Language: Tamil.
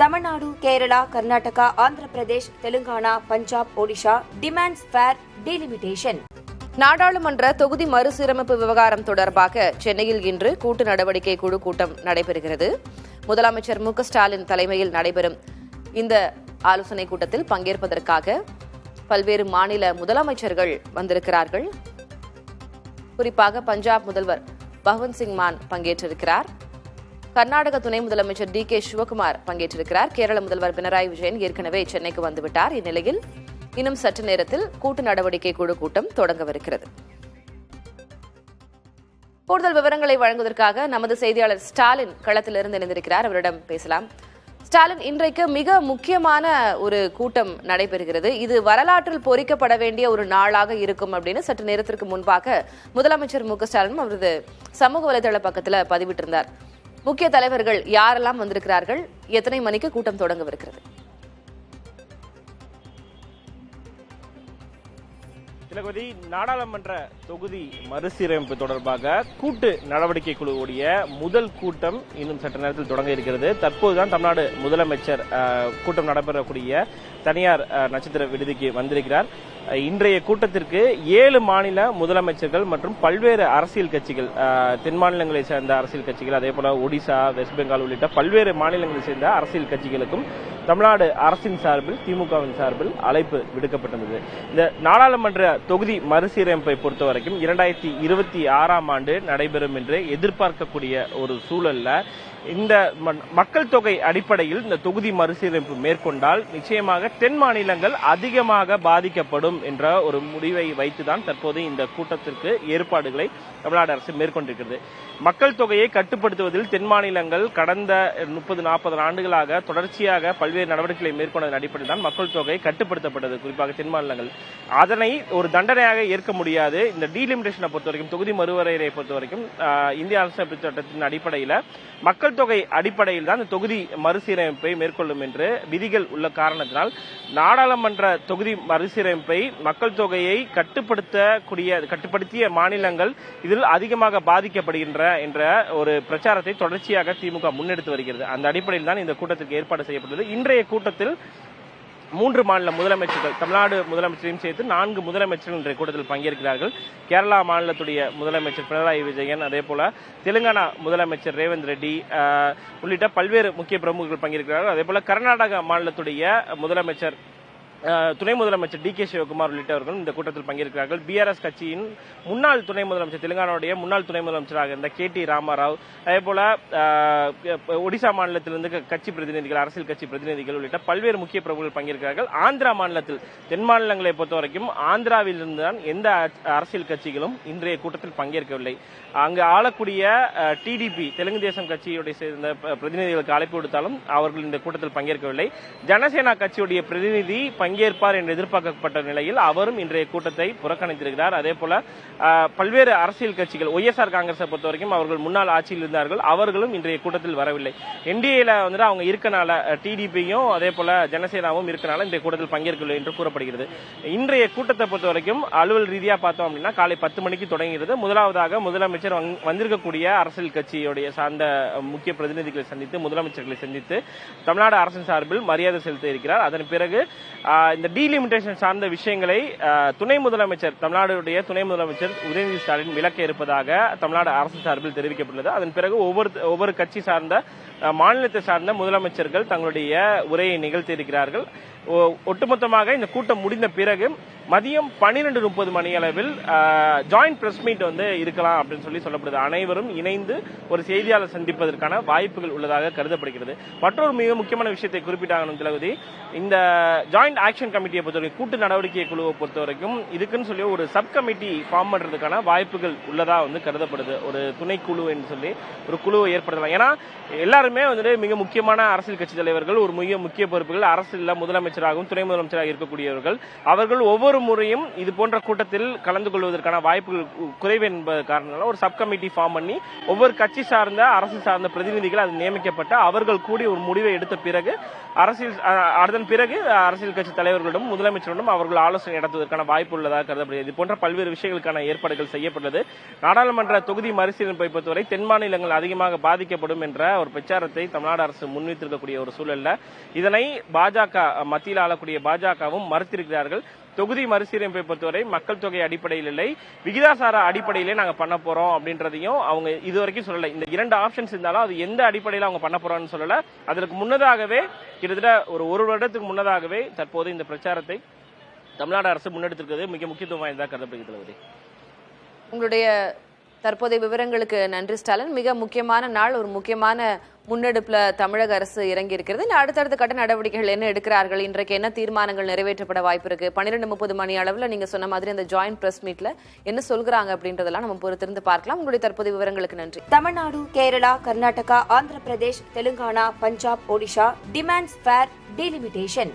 Tamil Nadu, Kerala, Karnataka, Andhra Pradesh, Telangana, Punjab, Odisha demands fair delimitation. நாடாளுமன்ற தொகுதி மறுசீரமைப்பு விவகாரம் தொடர்பாக சென்னையில் இன்று கூட்டு நடவடிக்கை குழு கூட்டம் நடைபெறுகிறது. முதலமைச்சர் மு.க.ஸ்டாலின் தலைமையில் நடைபெறும் இந்த ஆலோசனைக் கூட்டத்தில் பங்கேற்பதற்காக பல்வேறு மாநில முதலமைச்சர்கள் வந்திருக்கிறார்கள். குறிப்பாக பஞ்சாப் முதல்வர் பகவந்த் சிங் மான் பங்கேற்றிருக்கிறார். கர்நாடக துணை முதலமைச்சர் டி.கே. சிவகுமார் பங்கேற்றிருக்கிறார். கேரள முதல்வர் பினராயி விஜயன் ஏற்கனவே சென்னைக்கு வந்துவிட்டார். இந்நிலையில் இன்னும் சற்று நேரத்தில் கூட்டு நடவடிக்கை குழு கூட்டம் தொடங்கவிருக்கிறது. கூடுதல் விவரங்களை வழங்குவதற்காக நமது செய்தியாளர் ஸ்டாலின் களத்திலிருந்து இணைந்திருக்கிறார். அவரிடம் பேசலாம். ஸ்டாலின், இன்றைக்கு மிக முக்கியமான ஒரு கூட்டம் நடைபெறுகிறது. இது வரலாற்றில் பொறிக்கப்பட வேண்டிய ஒரு நாளாக இருக்கும் அப்படின்னு சற்று நேரத்திற்கு முன்பாக முதலமைச்சர் மு.க.ஸ்டாலின் அவரது சமூக வலைதள பக்கத்தில் பதிவிட்டிருந்தார். முக்கிய தலைவர்கள் யாரெல்லாம் வந்திருக்கிறார்கள்? எத்தனை மணிக்கு கூட்டம் தொடங்கவிருக்கிறது? திலகவதி, நாடாளுமன்ற தொகுதி மறுசீரமைப்பு தொடர்பாக கூட்டு நடவடிக்கை குழுவுடைய முதல் கூட்டம் இன்னும் சற்று நேரத்தில் தொடங்க இருக்கிறது. தற்போதுதான் தமிழ்நாடு முதலமைச்சர் கூட்டம் நடைபெறக்கூடிய தனியார் நட்சத்திர விடுதிக்கு வந்திருக்கிறார். இன்றைய கூட்டத்திற்கு 7 மாநில முதலமைச்சர்கள் மற்றும் பல்வேறு அரசியல் கட்சிகள், தென் மாநிலங்களை சேர்ந்த அரசியல் கட்சிகள், அதே போல ஒடிசா, வெஸ்ட் பெங்கால் உள்ளிட்ட பல்வேறு மாநிலங்களை சேர்ந்த அரசியல் கட்சிகளுக்கும் தமிழ்நாடு அரசின் சார்பில், திமுகவின் சார்பில் அழைப்பு விடுக்கப்பட்டிருந்தது. இந்த நாடாளுமன்ற தொகுதி மறுசீரமைப்பை பொறுத்தவரைக்கும் 2026ஆம் ஆண்டு நடைபெறும் என்று எதிர்பார்க்கக்கூடிய ஒரு சூழல்ல இந்த மக்கள் தொகை அடிப்படையில் இந்த தொகுதி மறுசீரமைப்பு மேற்கொண்டால் நிச்சயமாக தென் மாநிலங்கள் அதிகமாக பாதிக்கப்படும் என்ற ஒரு முடிவை வைத்துதான் தற்போது இந்த கூட்டத்திற்கு ஏற்பாடுகளை தமிழ்நாடு அரசு மேற்கொண்டிருக்கிறது. மக்கள் தொகையை கட்டுப்படுத்துவதில் தென் மாநிலங்கள் கடந்த 30-40 ஆண்டுகளாக தொடர்ச்சியாக பல்வேறு நடவடிக்கைகளை மேற்கொண்டதன் அடிப்படையில் தான் மக்கள் தொகை கட்டுப்படுத்தப்பட்டது. குறிப்பாக தென் மாநிலங்கள் அதனை ஒரு தண்டனையாக ஏற்க முடியாது. இந்த டீலிமிட்டேஷனை பொறுத்தவரைக்கும், தொகுதி மறுவரையறை பொறுத்தவரைக்கும் இந்திய அரசியலமைப்பு சட்டத்தின் அடிப்படையில் மக்கள் தொகை அடிப்படையில் தான் இந்த தொகுதி மறுசீரமைப்பை மேற்கொள்ளும் என்று விதிகள் உள்ள காரணத்தினால் நாடாளுமன்ற தொகுதி மறுசீரமைப்பை மக்கள் தொகையை கட்டுப்படுத்திய மாநிலங்கள் இதில் அதிகமாக பாதிக்கப்படுகின்ற என்ற ஒரு பிரச்சாரத்தை தொடர்ச்சியாக திமுக முன்னெடுத்து வருகிறது. அந்த அடிப்படையில் தான் இந்த கூட்டத்திற்கு ஏற்பாடு செய்யப்பட்டது. இன்றைய கூட்டத்தில் 3 மாநில முதலமைச்சர்கள், தமிழ்நாடு முதலமைச்சரையும் சேர்த்து 4 முதலமைச்சர்கள் இன்றைய கூட்டத்தில் பங்கேற்கிறார்கள். கேரளா மாநிலத்துடைய முதலமைச்சர் பினராயி விஜயன், அதே போல தெலுங்கானா முதலமைச்சர் ரேவந்த் ரெட்டி உள்ளிட்ட பல்வேறு முக்கிய பிரமுகர்கள் பங்கேற்கிறார்கள். அதே போல கர்நாடக மாநிலத்துடைய முதலமைச்சர், துணை முதலமைச்சர் டி.கே. சிவகுமார் உள்ளிட்டவர்களும் இந்த கூட்டத்தில் பங்கேற்கிறார்கள். பிஆர்எஸ் கட்சியின் முன்னாள் துணை முதலமைச்சர், தெலுங்கானாவுடைய முன்னாள் துணை முதலமைச்சராக இருந்த கே.டி. ராமாராவ், அதே போல ஒடிசா மாநிலத்திலிருந்து கட்சி பிரதிநிதிகள், அரசியல் கட்சி பிரதிநிதிகள் உள்ளிட்ட பல்வேறு முக்கிய பிரபுகள் பங்கேற்கிறார்கள். ஆந்திரா மாநிலத்தில், தென் மாநிலங்களை பொறுத்தவரைக்கும் ஆந்திராவில் இருந்துதான் எந்த அரசியல் கட்சிகளும் இன்றைய கூட்டத்தில் பங்கேற்கவில்லை. அங்கு ஆளக்கூடிய டிடிபி, தெலுங்கு தேசம் கட்சியுடைய சேர்ந்த பிரதிநிதிகளுக்கு அழைப்பு விடுத்தாலும் அவர்கள் இந்த கூட்டத்தில் பங்கேற்கவில்லை. ஜனசேனா கட்சியுடைய பிரதிநிதி பங்கேற்பார் என்று எதிர்பார்க்கப்பட்ட நிலையில் அவரும் இன்றைய கூட்டத்தை புறக்கணித்திருக்கிறார். அதே போல பல்வேறு அரசியல் கட்சிகள், ஒய்எஸ்ஆர் காங்கிரஸை பொறுத்தவரைக்கும் அவர்கள் முன்னாள் ஆட்சியில் இருந்தார்கள், அவர்களும் இன்றைய கூட்டத்தில் வரவில்லை. என்டிஏல அவங்க இருக்கனால, டிடிபியும் அதே போல ஜனசேனாவும் இருக்கனால இன்றைய கூட்டத்தில் பங்கேற்கவில்லை என்று கூறப்படுகிறது. இன்றைய கூட்டத்தை பொறுத்தவரைக்கும் அலுவல் ரீதியா பார்த்தோம் அப்படின்னா காலை 10 மணிக்கு தொடங்குகிறது. முதலாவதாக முதலமைச்சர் வந்திருக்கக்கூடிய அரசியல் கட்சியுடைய சார்ந்த முக்கிய பிரதிநிதிகளை சந்தித்து, முதலமைச்சர்களை சந்தித்து தமிழ்நாடு அரசின் சார்பில் மரியாதை செலுத்த இருக்கிறார். அதன் பிறகு இந்த டீலிமிட்டேஷன் சார்ந்த விஷயங்களை துணை முதலமைச்சர், தமிழ்நாடுடைய துணை முதலமைச்சர் உதயநிதி ஸ்டாலின் விளக்க இருப்பதாக தமிழ்நாடு அரசு சார்பில் தெரிவிக்கப்பட்டுள்ளது. அதன் பிறகு ஒவ்வொரு கட்சி சார்ந்த, மாநிலத்தை சார்ந்த முதலமைச்சர்கள் தங்களுடைய உரையை நிகழ்த்தி இருக்கிறார்கள். ஒட்டுமொத்தமாக இந்த கூட்டம் முடிந்த பிறகு மதியம் 12:30 மணி அளவில் ஜாயிண்ட் பிரஸ் மீட் இருக்கலாம் அப்படின்னு சொல்லப்படுது. அனைவரும் இணைந்து ஒரு செய்தியாளர் சந்திப்பதற்கான வாய்ப்புகள் உள்ளதாக கருதப்படுகிறது. மற்றொரு மிக முக்கியமான விஷயத்தை குறிப்பிட்டாங்க திலகவதி, இந்த ஜாயிண்ட் ஆக்ஷன் கமிட்டியை பொறுத்தவரைக்கும், கூட்டு நடவடிக்கை குழுவை பொறுத்தவரைக்கும் இதுக்குன்னு சொல்லி ஒரு சப் கமிட்டி ஃபார்ம் பண்றதுக்கான வாய்ப்புகள் உள்ளதா கருதப்படுது. ஒரு துணைக்குழு என்று சொல்லி ஒரு குழுவை ஏற்படுத்தலாம். ஏன்னா எல்லாருமே மிக முக்கியமான அரசியல் கட்சி தலைவர்கள், ஒரு மிக முக்கிய பொறுப்புகள் அரசியல் முதலமைச்சராகவும் துணை முதலமைச்சராக இருக்கக்கூடியவர்கள், அவர்கள் ஒவ்வொரு முறையும் இது போன்ற கூட்டத்தில் கலந்து கொள்வதற்கான வாய்ப்புகள் குறைவு என்பது காரணத்தால் ஒரு சப் கமிட்டி ஃபார்ம் பண்ணி ஒவ்வொரு கட்சி சார்ந்த, அரசு சார்ந்த பிரதிநிதிகள் அது நியமிக்கப்பட்ட அவர்கள் கூடி ஒரு முடிவை எடுத்த பிறகு அதன் பிறகு அரசியல் கட்சி தலைவர்களிடம் முதலமைச்சரிடம் அவர்கள் ஆலோசனை நடத்துவதற்கான வாய்ப்பு உள்ளதாக கருதப்படுகிறது. இது போன்ற பல்வேறு விஷயங்களுக்கான ஏற்பாடுகள் செய்யப்பட்டது. நாடாளுமன்ற தொகுதி மறுசீரமைப்பை பொறுத்தவரை தென் மாநிலங்கள் அதிகமாக பாதிக்கப்படும் என்ற ஒரு பிரச்சாரத்தை தமிழ்நாடு அரசு முன்வைத்திருக்கக்கூடிய ஒரு சூழல்ல இதனை பாஜக மத்தியில் ஆளக்கூடிய பாஜகவும் மறுத்திருக்கிறார்கள். தொகுதி மறுசீரமைப்பை பொறுத்தவரை மக்கள் தொகை அடிப்படையில் இல்லை, விகிதாசார அடிப்படையிலே நாங்க பண்ண போறோம் அப்படின்றதையும் அவங்க இதுவரைக்கும் சொல்லல. இந்த 2 ஆப்ஷன்ஸ் இருந்தாலும் அது எந்த அடிப்படையில் அவங்க பண்ண போறோம்னு சொல்லல. அதற்கு முன்னதாகவே கிட்டத்தட்ட ஒரு வருடத்துக்கு முன்னதாகவே தற்போது இந்த பிரச்சாரத்தை தமிழ்நாடு அரசு முன்னெடுத்திருக்கிறது மிக முக்கியத்துவம் வாய்ந்ததாக கருதப்படுகிறது. உங்களுடைய தற்போதைய விவரங்களுக்கு நன்றி ஸ்டாலின். மிக முக்கியமான நாள், ஒரு முக்கியமான முன்னெடுப்புல தமிழக அரசு இறங்கி இருக்கிறது. அடுத்தடுத்த கட்ட நடவடிக்கைகள் என்ன எடுக்கிறார்கள், இன்றைக்கு என்ன தீர்மானங்கள் நிறைவேற்றப்பட வாய்ப்பு இருக்கு, 12:30 மணி அளவுல நீங்க சொன்ன மாதிரி அந்த ஜாயிண்ட் பிரஸ் மீட்ல என்ன சொல்கிறாங்க அப்படின்றதெல்லாம் நம்ம பொறுத்திருந்து பார்க்கலாம். உங்களுடைய தற்போதைய விவரங்களுக்கு நன்றி. Tamil Nadu, Kerala, Karnataka, Andhra Pradesh, Telangana, Punjab, Odisha demands fair delimitation.